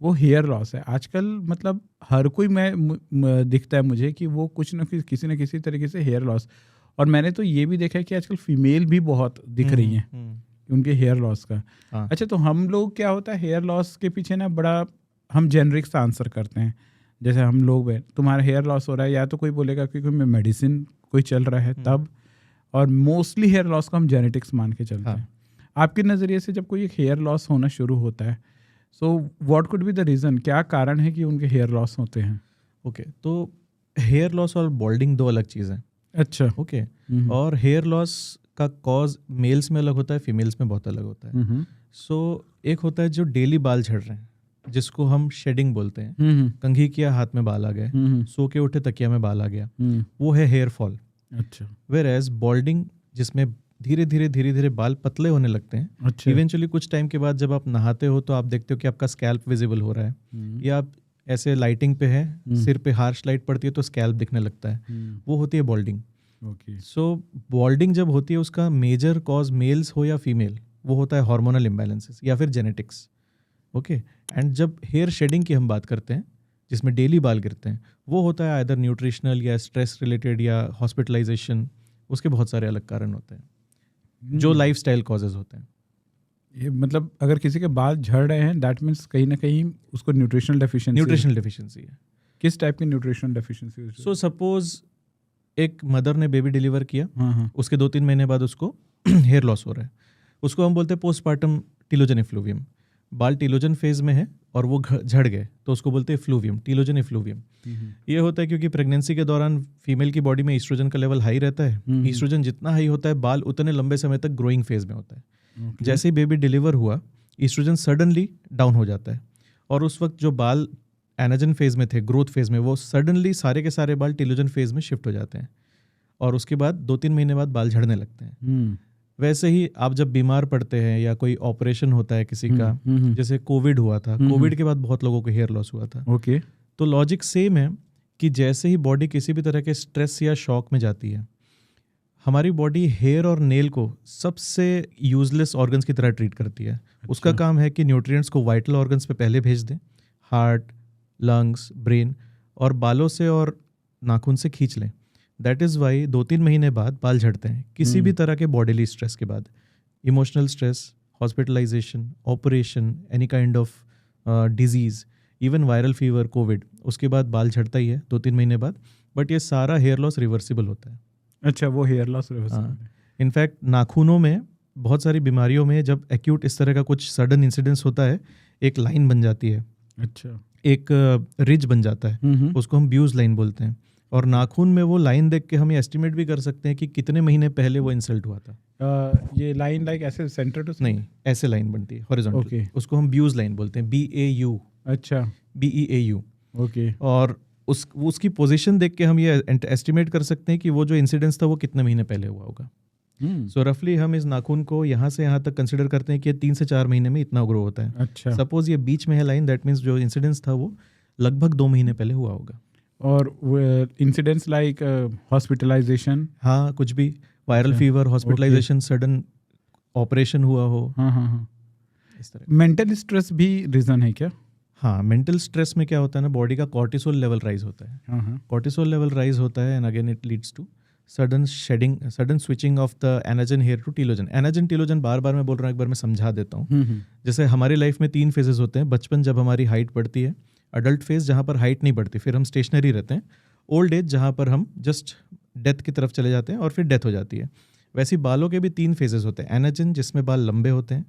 वो hair loss है। आजकल मतलब हर कोई दिखता है मुझे कि वो कुछ ना किसी न किसी तरीके से हेयर लॉस, और मैंने तो ये भी देखा है कि आजकल फीमेल भी बहुत दिख रही हैं उनके हेयर लॉस का। हाँ। अच्छा, तो हम लोग क्या होता है हेयर लॉस के पीछे ना बड़ा हम जेनरिक सा आंसर करते हैं, जैसे हम लोग तुम्हारा हेयर लॉस हो रहा है, या तो कोई बोलेगा कि कोई मेडिसिन कोई चल रहा है तब, और मोस्टली हेयर लॉस को हम जेनेटिक्स मान के चलते हैं। आपके नज़रिए से जब कोई एक हेयर लॉस होना शुरू होता है, so what could be the reason, क्या कारण है कि उनके हेयर लॉस होते हैं? ओके, तो हेयर लॉस और बॉल्डिंग दो अलग चीज़ हैं। अच्छा। ओके, और हेयर लॉस का कॉज मेल्स में अलग होता है, फीमेल्स में बहुत अलग होता है। सो एक होता है जो डेली बाल झड़ रहे हैं, जिसको हम शेडिंग बोलते हैं। कंघी किया, हाथ में बाल आ गए, सो के उठे तकिया में बाल आ गया, वो है हेयर फॉल। अच्छा। वेयर एज बॉल्डिंग, जिसमें धीरे धीरे बाल पतले होने लगते हैं। अच्छा। इवेंचुअली कुछ टाइम के बाद जब आप नहाते हो तो आप देखते हो कि आपका स्कैल्प विजिबल हो रहा है, या आप ऐसे लाइटिंग पे है, सिर पे हार्श लाइट पड़ती है तो स्कैल्प दिखने लगता है, वो होती है बॉल्डिंग। सो बॉल्डिंग जब होती है उसका मेजर कॉज मेल्स हो या फीमेल, वो होता है हार्मोनल इम्बैलेंसेस या फिर जेनेटिक्स। ओके, एंड जब हेयर शेडिंग की हम बात करते हैं जिसमें डेली बाल गिरते हैं, वो होता है आइदर न्यूट्रिशनल या स्ट्रेस रिलेटेड या हॉस्पिटलाइजेशन। उसके बहुत सारे अलग कारण होते हैं जो लाइफस्टाइल कॉजेज होते हैं। ये मतलब अगर किसी के बाल झड़ रहे हैं, दैट मीन्स कहीं ना कहीं उसको न्यूट्रिशनल डेफिशिएंसी है। किस टाइप की न्यूट्रिशनल डेफिशिएंसी? सो सपोज एक मदर ने बेबी डिलीवर किया, उसके 2-3 महीने बाद उसको हेयर लॉस हो रहा है, उसको हम बोलते हैं पोस्टपार्टम टीलोजन इफ्लूवियम। बाल टीलोजन फेज में है और वो झड़ गए तो उसको बोलते हैं इफ्लूवियम, टीलोजन इफ्लूवियम। ये होता है क्योंकि प्रेगनेंसी के दौरान फीमेल की बॉडी में ईस्ट्रोजन का लेवल हाई रहता है। ईस्ट्रोजन जितना हाई होता है, बाल उतने लंबे समय तक ग्रोइंग फेज में होता है। जैसे ही बेबी डिलीवर हुआ, ईस्ट्रोजन सडनली डाउन हो जाता है, और उस वक्त जो बाल एनाजन फेज में थे, ग्रोथ फेज में, वो सडनली सारे के सारे बाल टीलोजन फेज में शिफ्ट हो जाते हैं, और उसके बाद 2-3 महीने बाद बाल झड़ने लगते हैं। वैसे ही आप जब बीमार पड़ते हैं या कोई ऑपरेशन होता है किसी का, जैसे कोविड हुआ था, कोविड के बाद बहुत लोगों को हेयर लॉस हुआ था। ओके। तो लॉजिक सेम है कि जैसे ही बॉडी किसी भी तरह के स्ट्रेस या शॉक में जाती है, हमारी बॉडी हेयर और नेल को सबसे यूजलेस ऑर्गन्स की तरह ट्रीट करती है। उसका काम है कि न्यूट्रिएंट्स को वाइटल ऑर्गन्स पे पहले भेज दें, हार्ट, लंग्स, ब्रेन, और बालों से और नाखून से खींच लें। दैट इज़ वाई 2-3 महीने बाद बाल झड़ते हैं किसी भी तरह के बॉडीली स्ट्रेस के बाद। Emotional stress, hospitalisation, operation, any kind of disease, even viral fever, COVID, उसके बाद बाल झड़ता ही है 2-3 महीने बाद। बट ये सारा हेयर लॉस रिवर्सिबल होता है। अच्छा, वो हेयर लॉस रिवर्सिबल। इनफैक्ट नाखूनों में बहुत सारी बीमारियों में जब एक्यूट इस तरह का कुछ सडन इंसिडेंस होता है, एक लाइन बन जाती है। अच्छा। एक रिज बन जाता है, उसको हम ब्यूज लाइन बोलते हैं। और नाखून में वो लाइन देख के हम ये एस्टिमेट भी कर सकते हैं कि कितने महीने पहले वो इंसल्ट हुआ था। ये लाइन लाइक ऐसे सेंटर टू नहीं, ऐसे लाइन बनती है हॉरिजॉन्टल। उसको हम ब्यूज लाइन बोलते हैं, BAU। अच्छा, BEAU। ओके। और उसकी पोजीशन देख के हम ये एस्टिमेट कर सकते हैं कि वो जो इंसिडेंस था वो कितने महीने पहले हुआ होगा। सो रफली हम इस नाखून को यहाँ से यहाँ तक कंसिडर करते हैं कि 3 से 4 महीने में इतना ग्रो होता है। अच्छा। सपोज ये बीच में है लाइन, दैट मीन्स जो इंसिडेंस था वो लगभग 2 महीने पहले हुआ होगा। और इंसिडेंट्स लाइक हॉस्पिटलाइजेशन, हाँ, कुछ भी, viral fever, hospitalisation, sudden operation हुआ हो। हाँ। इस तरह। मेंटल स्ट्रेस भी रीज़न है क्या? हाँ, मेंटल स्ट्रेस में क्या होता है ना, बॉडी का कॉर्टिसोल लेवल राइज होता है। कॉर्टिसोल लेवल राइज होता है and again it leads to sudden shedding, sudden switching off the anagen hair to telogen. Anagen telogen बार बार मैं बोल रहा हूँ, एक बार मैं समझा देता हूँ। जैसे हमारी लाइफ में 3 फेजेस होते हैं। बचपन, जब हमारी हाइट बढ़ती है, अडल्ट फेज जहाँ पर हाइट नहीं बढ़ती, फिर हम स्टेशनरी रहते हैं, ओल्ड एज जहाँ पर हम जस्ट डेथ की तरफ चले जाते हैं और फिर डेथ हो जाती है। वैसे बालों के भी 3 फेजेस होते हैं। एनाजन, जिसमें बाल लंबे होते हैं,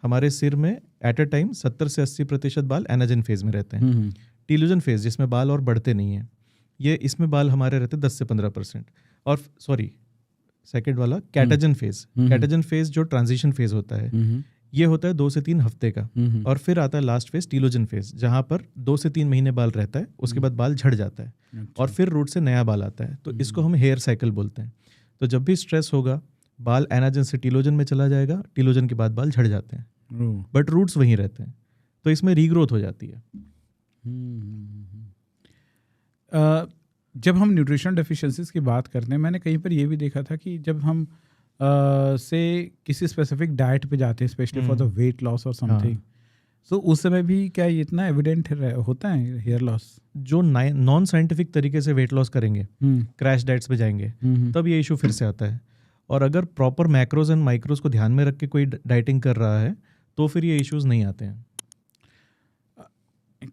हमारे सिर में एट अ टाइम 70 से 80% बाल एनाजन फेज में रहते हैं। टीलोजन फेज, जिसमें बाल और बढ़ते नहीं हैं, ये इसमें बाल हमारे रहते हैं 10 से 15%। और सॉरी, सेकेंड वाला कैटाजन फेज। कैटाजन फेज जो ट्रांजिशन फेज होता है, ये होता है 2 से 3 हफ्ते का। और फिर आता है लास्ट फेज, टीलोजन फेज, जहाँ पर 2 से 3 महीने बाल रहता है, उसके बाद बाल झड़ जाता है और फिर रूट से नया बाल आता है। तो इसको हम हेयर साइकिल बोलते हैं। तो जब भी स्ट्रेस होगा, बाल एनाजन से टीलोजन में चला जाएगा, टीलोजन के बाद बाल झड़ जाते हैं, बट रूट्स वहीं रहते हैं, तो इसमें रीग्रोथ हो जाती है। जब हम न्यूट्रिशनल डेफिशिएंसीज की बात करते हैं, मैंने कहीं पर ये भी देखा था कि जब हम से किसी स्पेसिफिक डाइट पे जाते हैं, specially for the weight loss और समथिंग, सो उस समय भी क्या ये इतना एविडेंट होता है हेयर लॉस? जो नॉन साइंटिफिक तरीके से वेट लॉस करेंगे, क्रैश डाइट्स पे जाएंगे, तब ये इशू फिर से आता है। और अगर प्रॉपर मैक्रोज एंड माइक्रोज को ध्यान में रख के कोई डाइटिंग कर रहा है तो फिर ये इश्यूज नहीं आते हैं।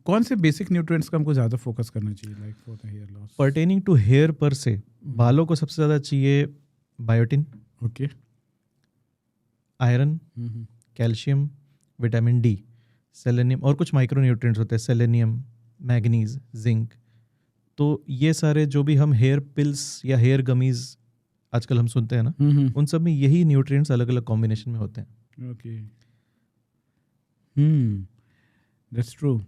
कौन से बेसिक न्यूट्रिएंट्स का हमको ज़्यादा फोकस करना चाहिए like for the hair loss? Pertaining to hair per se बालों को सबसे ज़्यादा चाहिए biotin, okay, iron, calcium, vitamin D, selenium और कुछ माइक्रो न्यूट्रिएंट्स होते हैं, सेलेनियम, मैग्नीज, जिंक। तो ये सारे जो भी हम हेयर पिल्स या हेयर गमीज आजकल हम सुनते हैं ना, उन सब में यही न्यूट्रिएंट्स अलग अलग कॉम्बिनेशन में होते हैं। Okay, that's true.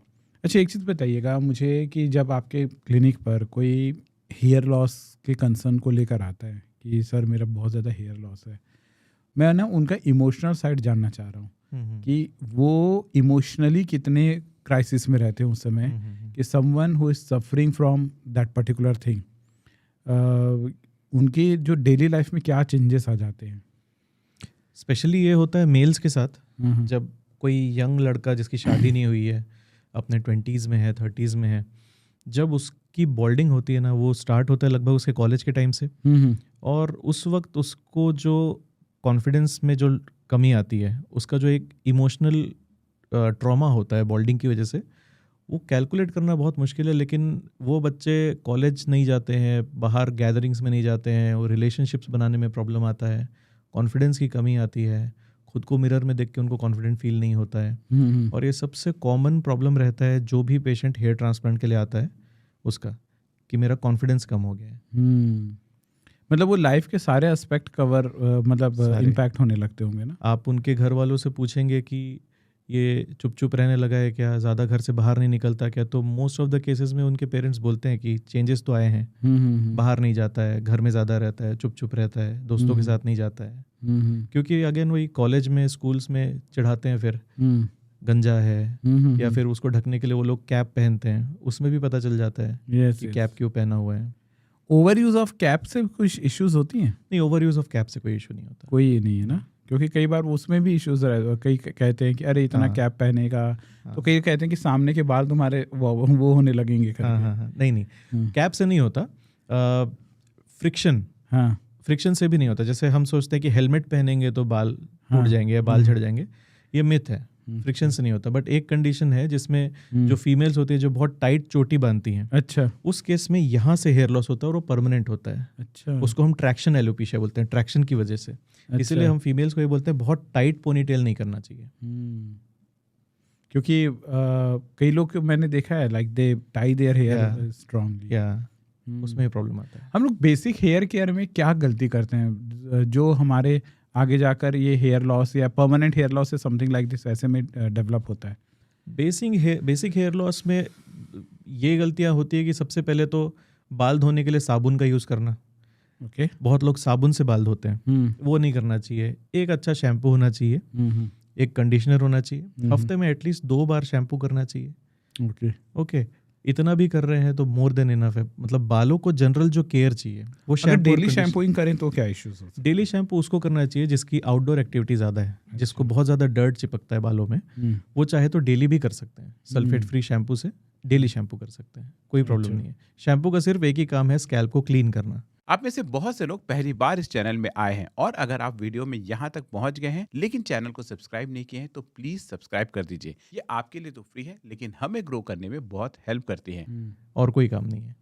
अच्छा, एक चीज़ बताइएगा मुझे कि जब आपके क्लिनिक पर कोई हेयर लॉस के कंसर्न को लेकर आता है कि सर मेरा बहुत ज़्यादा हेयर लॉस है, मैं ना उनका इमोशनल साइड जानना चाह रहा हूँ कि वो इमोशनली कितने क्राइसिस में रहते हैं उस समय कि someone who is suffering from that particular thing, उनकी जो डेली लाइफ में क्या चेंजेस आ जाते हैं? स्पेशली ये होता है मेल्स के साथ। जब कोई यंग लड़का जिसकी शादी नहीं हुई है, अपने 20s में है, 30s में है, जब उसकी बॉल्डिंग होती है ना, वो स्टार्ट होता है लगभग उसके कॉलेज के टाइम से। और उस वक्त उसको जो कॉन्फिडेंस में जो कमी आती है, उसका जो एक इमोशनल ट्रॉमा होता है बॉल्डिंग की वजह से, वो कैलकुलेट करना बहुत मुश्किल है। लेकिन वो बच्चे कॉलेज नहीं जाते हैं, बाहर गैदरिंग्स में नहीं जाते हैं, वो रिलेशनशिप्स बनाने में प्रॉब्लम आता है, कॉन्फिडेंस की कमी आती है, खुद को मिरर में देख के उनको कॉन्फिडेंट फील नहीं होता है। और ये सबसे कॉमन प्रॉब्लम रहता है जो भी पेशेंट हेयर ट्रांसप्लांट के लिए आता है उसका, कि मेरा कॉन्फिडेंस कम हो गया है। मतलब वो लाइफ के सारे एस्पेक्ट कवर मतलब इम्पैक्ट होने लगते होंगे ना। आप उनके घर वालों से पूछेंगे कि ये चुप चुप रहने लगा है क्या, ज़्यादा घर से बाहर नहीं निकलता क्या, तो मोस्ट ऑफ द केसेस में उनके पेरेंट्स बोलते हैं कि चेंजेस तो आए हैं, बाहर नहीं जाता है, घर में ज़्यादा रहता है, चुप चुप रहता है, दोस्तों के साथ नहीं जाता है। क्योंकि अगेन वही कॉलेज में, स्कूल्स में चढ़ाते हैं फिर गंजा है, या फिर उसको ढकने के लिए वो लोग कैप पहनते हैं, उसमें भी पता चल जाता है कि कैप क्यों पहना हुआ है। ओवर यूज ऑफ कैप से कुछ इश्यूज होती हैं? नहीं, ओवर यूज ऑफ कैप से कोई इशू नहीं होता। कोई नहीं है ना, क्योंकि कई बार उसमें भी इश्यूज रहते हैं। कई कहते हैं कि अरे इतना कैप पहने का, तो कई कहते हैं कि सामने के बाल तुम्हारे वो होने लगेंगे। नहीं, कैप से नहीं होता, फ्रिक्शन से भी नहीं होता। जैसे हम सोचते हैं कि हेलमेट पहनेंगे तो बाल टूट जाएंगे या बाल झड़ जाएंगे, ये मिथ है, फ्रिक्शन से नहीं होता। बट एक कंडीशन है जिसमें जो फीमेल्स होती है जो बहुत टाइट चोटी बांधती हैं, अच्छा, उस केस में यहाँ से हेयर लॉस होता है और वो परमानेंट होता है। अच्छा, उसको हम ट्रैक्शन एलोपेशिया बोलते हैं, ट्रैक्शन की वजह से। अच्छा। इसलिए हम फीमेल्स को ये बोलते हैं बहुत टाइट पोनीटेल नहीं करना चाहिए। क्योंकि कई लोग मैंने देखा है like they tie their hair strongly, उसमें प्रॉब्लम आता है। हम लोग बेसिक हेयर केयर में क्या गलती करते हैं जो हमारे आगे जाकर ये हेयर लॉस या परमानेंट हेयर लॉस है समथिंग लाइक दिस ऐसे में डेवलप होता है? बेसिक हेयर लॉस में ये गलतियां होती है कि सबसे पहले तो बाल धोने के लिए साबुन का यूज़ करना। ओके, बहुत लोग साबुन से बाल धोते हैं, वो नहीं करना चाहिए। एक अच्छा शैम्पू होना चाहिए, एक कंडीशनर होना चाहिए, हफ्ते में एटलीस्ट 2 बार शैम्पू करना चाहिए। ओके, इतना भी कर रहे हैं तो मोर देन इनफ है। मतलब बालों को जनरल जो केयर चाहिए वो शैम्पू, डेली शैम्पूइंग करें तो क्या इश्यूज होते हैं? डेली शैम्पू उसको करना चाहिए जिसकी आउटडोर एक्टिविटी ज़्यादा है, जिसको बहुत ज़्यादा डर्ट चिपकता है बालों में, वो चाहे तो डेली भी कर सकते हैं। सल्फेट फ्री शैम्पू से डेली शैम्पू कर सकते हैं, कोई प्रॉब्लम नहीं है। शैम्पू का सिर्फ एक ही काम है, स्कैल्प को क्लीन करना। आप में से बहुत से लोग पहली बार इस चैनल में आए हैं और अगर आप वीडियो में यहाँ तक पहुँच गए हैं लेकिन चैनल को सब्सक्राइब नहीं किए हैं तो प्लीज सब्सक्राइब कर दीजिए। ये आपके लिए तो फ्री है लेकिन हमें ग्रो करने में बहुत हेल्प करती है। और कोई काम नहीं है।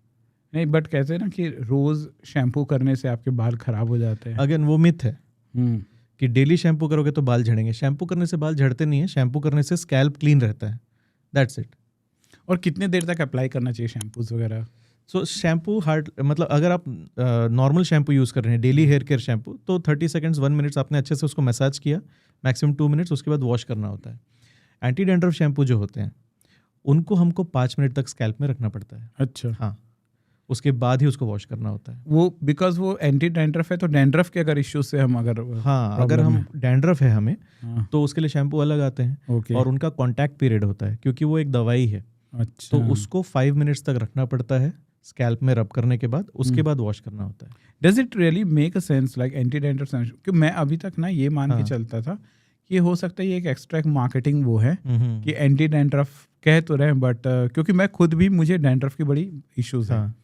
नहीं, बट कहते हैं ना कि रोज शैम्पू करने से आपके बाल खराब हो जाते हैं। अगेन वो मिथ है कि डेली शैम्पू करोगे तो बाल झड़ेंगे। शैम्पू करने से बाल झड़ते नहीं है, शैम्पू करने से स्कैल्प क्लीन रहता है, दैट्स इट। और कितने देर तक अप्लाई करना चाहिए शैम्पूज वगैरह? सो शैम्पू मतलब अगर आप नॉर्मल शैम्पू यूज़ कर रहे हैं, डेली हेयर केयर शैम्पू, तो 30 सेकंड्स 1 मिनट्स आपने अच्छे से उसको मसाज किया, मैक्सिमम 2 मिनट्स, उसके बाद वॉश करना होता है। एंटी डैंड्रफ शैम्पू जो होते हैं उनको हमको 5 मिनट तक स्कैल्प में रखना पड़ता है। अच्छा, हाँ, उसके बाद ही उसको वॉश करना होता है। वो बिकॉज वो एंटी डैंड्रफ है, तो डैंड्रफ के अगर इश्यूज से हम अगर अगर हम डैंड्रफ है हमें, तो उसके लिए शैम्पू अलग आते हैं और उनका कॉन्टैक्ट पीरियड होता है क्योंकि वो एक दवाई है। अच्छा, तो उसको 5 मिनट्स तक रखना पड़ता है स्कैल्प में रब करने के बाद, उसके बाद वॉश करना होता है। Does it really make a sense like anti dandruff? क्योंकि मैं अभी तक ना ये मान के चलता था ये हो सकता है ये एक एक्स्ट्रा मार्केटिंग वो है हम्म, कि एंटी डैंड्रफ कह तो रहे हैं, बट क्योंकि मैं खुद भी, मुझे डैंड्रफ की बड़ी इश्यूज है, हाँ,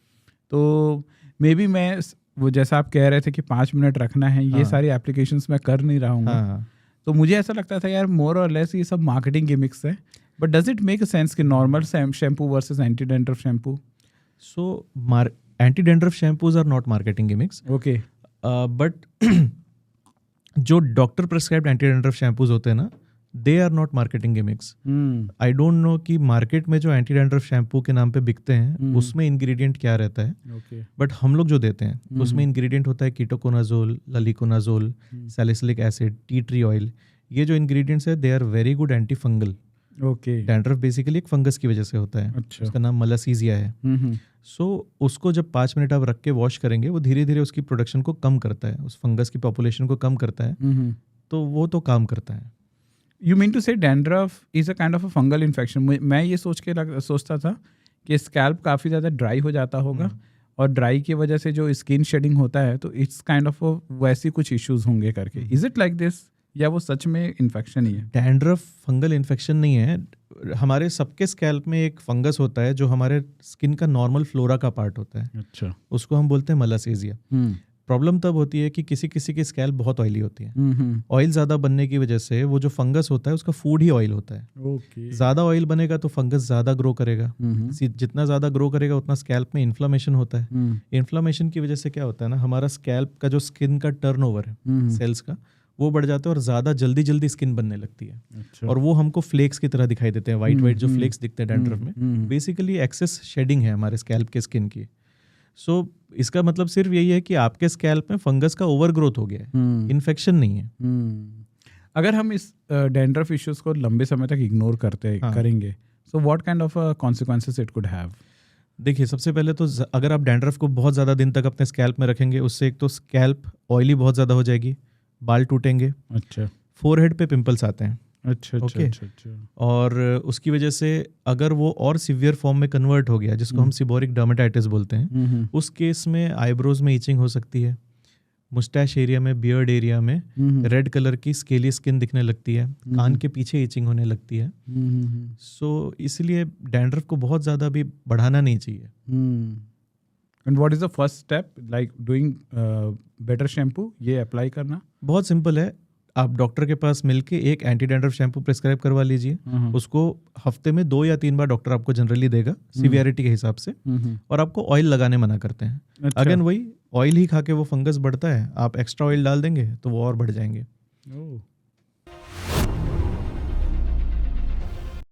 तो मे बी मैं वो जैसा आप कह रहे थे कि 5 मिनट रखना है, ये हाँ। सारी एप्लीकेशंस मैं कर नहीं रहा हूँ, हाँ, तो मुझे ऐसा लगता था यार मोर और लेस ये सब मार्केटिंग गिमिक्स है, but does it make sense कि normal shampoo versus anti dandruff shampoo? So anti dandruff shampoos are not marketing gimmicks, okay, but जो doctor prescribed anti dandruff shampoos होते हैं ना, they are not marketing gimmicks. I don't know कि market में जो anti dandruff shampoo के नाम पे बिकते हैं उसमें इंग्रेडिएंट क्या रहता है, ओके, बट हम लोग जो देते हैं उसमें इंग्रेडिएंट होता है ketoconazole, luliconazole, salicylic acid, tea tree oil. ये जो इंग्रेडिएंट्स है they are very good anti fungal. Okay, dandruff basically एक फंगस की वजह से होता है, अच्छा, उसका नाम मलासीजिया है। सो उसको जब 5 मिनट आप रख के वॉश करेंगे वो धीरे धीरे उसकी प्रोडक्शन को कम करता है, उस फंगस की पॉपुलेशन को कम करता है, तो वो तो काम करता है। यू मीन टू से dandruff is a kind of a fungal infection? मैं ये सोचता था कि स्कैल्प काफ़ी ज़्यादा ड्राई हो जाता होगा और ड्राई की वजह से जो स्किन शेडिंग होता है तो इट्स काइंड ऑफ वैसी कुछ इश्यूज होंगे करके। इज इट लाइक दिस, या वो सच में इन्फेक्शन ही है? डैंड्रफ फंगल इन्फेक्शन नहीं है। हमारे सबके स्कैल्प में एक फंगस होता है जो हमारे स्किन का नॉर्मल फ्लोरा का पार्ट होता है, अच्छा, उसको हम बोलते हैं मलासेजिया। प्रॉब्लम तब होती है कि किसी किसी की स्कैल्प बहुत ऑयली होती है, ऑयल ज़्यादा बनने की वजह से वो जो फंगस होता है उसका फूड ही ऑयल होता है। ओके, ज़्यादा ऑयल बनेगा तो फंगस ज़्यादा ग्रो करेगा, जितना ज़्यादा ग्रो करेगा उतना स्कैल्प में इन्फ्लामेशन होता है। इन्फ्लामेशन की वजह से क्या होता है ना, हमारा स्कैल्प का जो स्किन का टर्नओवर है सेल्स का, वो बढ़ जाता है और ज़्यादा जल्दी जल्दी स्किन बनने लगती है। अच्छा, और वो हमको फ्लेक्स की तरह दिखाई देते हैं, वाइट वाइट जो फ्लेक्स दिखते हैं डैंड्रफ में, बेसिकली एक्सेस शेडिंग है हमारे स्कैल्प के स्किन की। सो इसका मतलब सिर्फ यही है कि आपके स्कैल्प में फंगस का ओवर ग्रोथ हो गया है, इन्फेक्शन नहीं है। अगर हम इस डैंड्रफ इश्यूज को लंबे समय तक इग्नोर करेंगे, so what kind of consequences it could have? देखिए, सबसे पहले तो अगर आप डैंड्रफ को बहुत ज़्यादा दिन तक अपने स्कैल्प में रखेंगे, उससे एक तो स्कैल्प ऑयली बहुत ज़्यादा हो जाएगी, बाल टूटेंगे, अच्छा, फोरहेड पे पिंपल्स आते हैं, अच्छा, अच्छा, Okay. अच्छा, अच्छा, और उसकी वजह से अगर वो और सीवियर फॉर्म में कन्वर्ट हो गया, जिसको हम सिबोरिक डर्मेटाइटिस बोलते हैं, उस केस में आईब्रोज में ईचिंग हो सकती है, मुस्टैश एरिया में, बियर्ड एरिया में रेड कलर की स्केली स्किन दिखने लगती है, कान के पीछे ईचिंग होने लगती है। सो इसलिए डैंड्रफ को बहुत ज़्यादा भी बढ़ाना नहीं चाहिए। And what is the first step, like doing better shampoo, ये अप्लाई करना? बहुत सिंपल है, आप डॉक्टर के पास मिलके एक एंटी डैंड्रफ शैम्पू प्रिस्क्राइब करवा लीजिए, उसको हफ्ते में 2 या 3 बार डॉक्टर आपको जनरली देगा सीवियरिटी के हिसाब से, और आपको ऑयल लगाने मना करते हैं। अच्छा। अगेन वही ऑयल ही खा के वो फंगस बढ़ता है, आप एक्स्ट्रा ऑयल डाल देंगे तो वो और बढ़ जाएंगे।